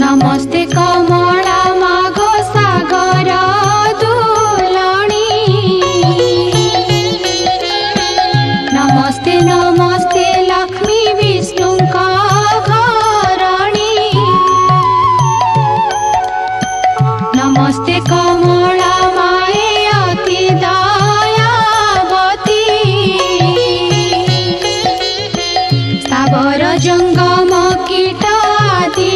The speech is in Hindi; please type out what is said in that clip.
नमस्ते कमला मागो सागर दुलणी नमस्ते नमस्ते लक्ष्मी विष्णु घरणी नमस्ते कमला माए अति दयावती स्थावर जंगम कीट आदि